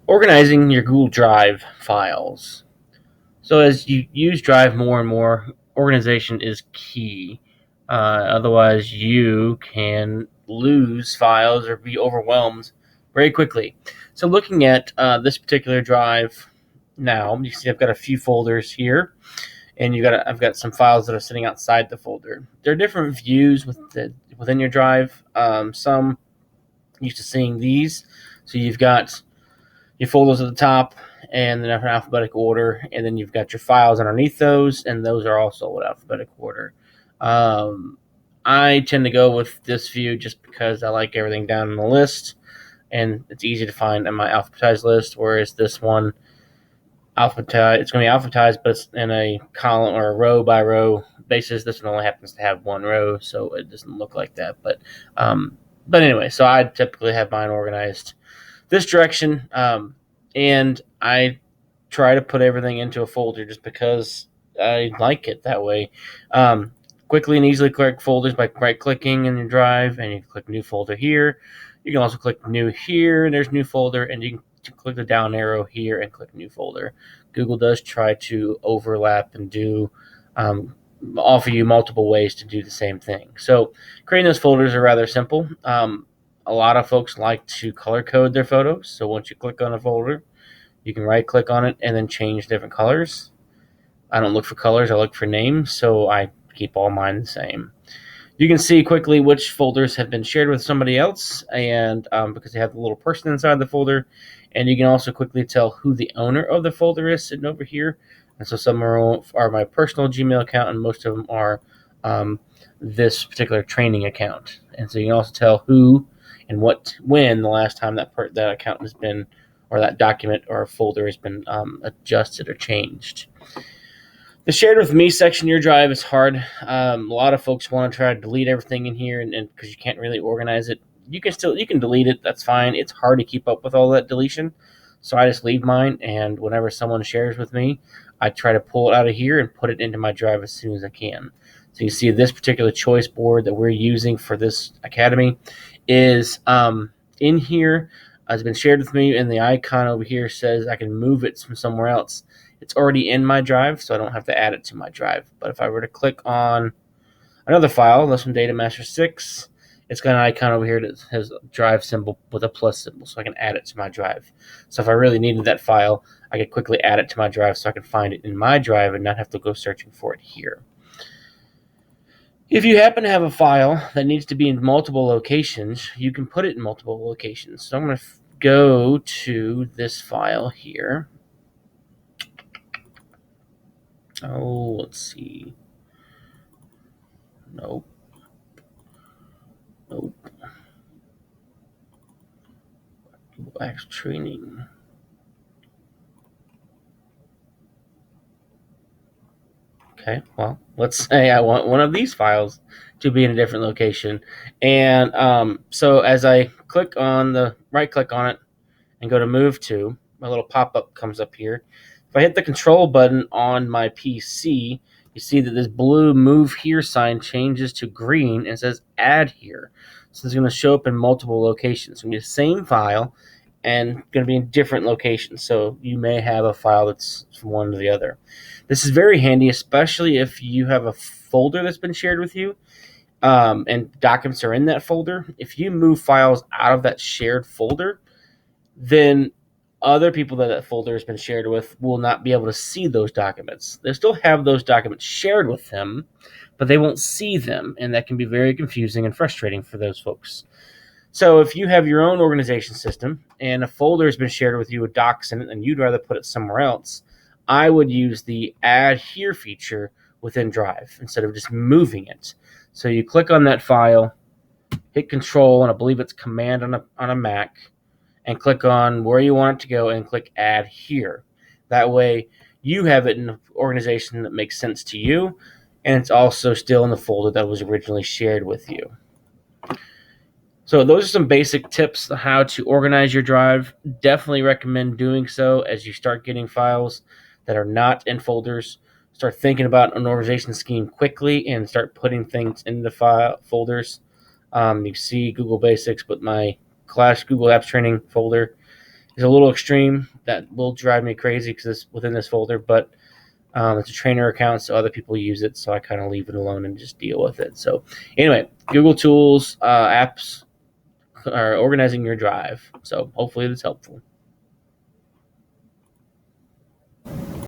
Organizing your Google Drive files. So as you use Drive more and more, organization is key. Otherwise, you can lose files or be overwhelmed very quickly. So looking at this particular drive now, you see I've got a few folders here, and I've got some files that are sitting outside the folder. There are different views within your drive. Some used to seeing these, so you've got your folders at the top and then in alphabetical order, and then you've got your files underneath those, and those are also in alphabetical order. Um, I tend to go with this view just because I like everything down on the list, and it's easy to find in my alphabetized list. Whereas this one, alphabetized, it's going to be alphabetized, but it's in a column or a row by row basis. This one only happens to have one row, so it doesn't look like that. But anyway, so I typically have mine organized this direction, and I try to put everything into a folder just because I like it that way. Quickly and easily click folders by right clicking in your drive, and you can click new folder here. You can also click new here, and there's new folder, and you can click the down arrow here and click new folder. Google does try to overlap and do offer you multiple ways to do the same thing. So creating those folders are rather simple. A lot of folks like to color code their photos. So once you click on a folder, you can right click on it and then change different colors. I don't look for colors, I look for names, so I keep all mine the same. You can see quickly which folders have been shared with somebody else, and because they have the little person inside the folder, and you can also quickly tell who the owner of the folder is sitting over here. And so some are my personal Gmail account, and most of them are this particular training account. And so you can also tell who and when the last time that account has been, or that document or folder has been adjusted or changed. The shared with me section of your drive is hard. A lot of folks want to try to delete everything in here, and because you can't really organize it, you can delete it. That's fine. It's hard to keep up with all that deletion, so I just leave mine. And whenever someone shares with me, I try to pull it out of here and put it into my drive as soon as I can. So you see this particular choice board that we're using for this academy is in here. Has been shared with me, and the icon over here says I can move it from somewhere else. It's already in my drive, so I don't have to add it to my drive. But if I were to click on another file, this one, Data Master 6, it's got an icon over here that has a drive symbol with a plus symbol, so I can add it to my drive. So if I really needed that file, I could quickly add it to my drive so I can find it in my drive and not have to go searching for it here. If you happen to have a file that needs to be in multiple locations, you can put it in multiple locations. So I'm going to go to this file here. Oh, let's see. Nope. Nope. Wax training. Okay, well, let's say I want one of these files to be in a different location. And so as I click on the right click on it and go to move to, my little pop up comes up here. If I hit the control button on my PC, you see that this blue move here sign changes to green and says add here. So it's going to show up in multiple locations. It's going to be the same file and going to be in different locations. So you may have a file that's from one to the other. This is very handy, especially if you have a folder that's been shared with you and documents are in that folder. If you move files out of that shared folder, then other people that folder has been shared with will not be able to see those documents. They still have those documents shared with them, but they won't see them, and that can be very confusing and frustrating for those folks. So if you have your own organization system and a folder has been shared with you with docs in it and you'd rather put it somewhere else, I would use the add here feature within Drive instead of just moving it. So you click on that file, hit control, and I believe it's command on a Mac, and click on where you want it to go and click add here. That way you have it in an organization that makes sense to you, and it's also still in the folder that was originally shared with you. So those are some basic tips on how to organize your drive. Definitely recommend doing so as you start getting files that are not in folders. Start thinking about an organization scheme quickly and start putting things into file folders. You see Google Basics with my Clash Google Apps Training folder. is a little extreme. That will drive me crazy because it's within this folder, but it's a trainer account, so other people use it, so I kind of leave it alone and just deal with it. So anyway, Google Tools apps are organizing your drive. So hopefully it's helpful.